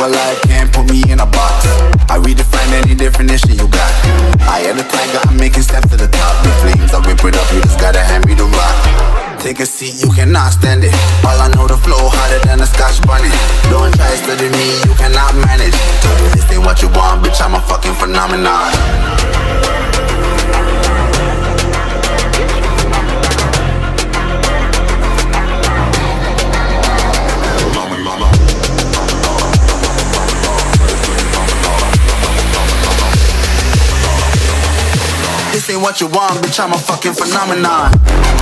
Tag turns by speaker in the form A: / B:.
A: your life, can't put me in a box. I redefine any definition you got. I am the tiger, I'm making steps to the top. The flames, I whip it up, you just gotta hand me the rock. Take a seat, you cannot stand it. All I know, the flow harder than a scotch bunny. Don't try studying me, you cannot manage. This ain't what you want, bitch, I'm a fucking phenomenon. This ain't what you want, bitch, I'm a fucking phenomenon. Phenomenon.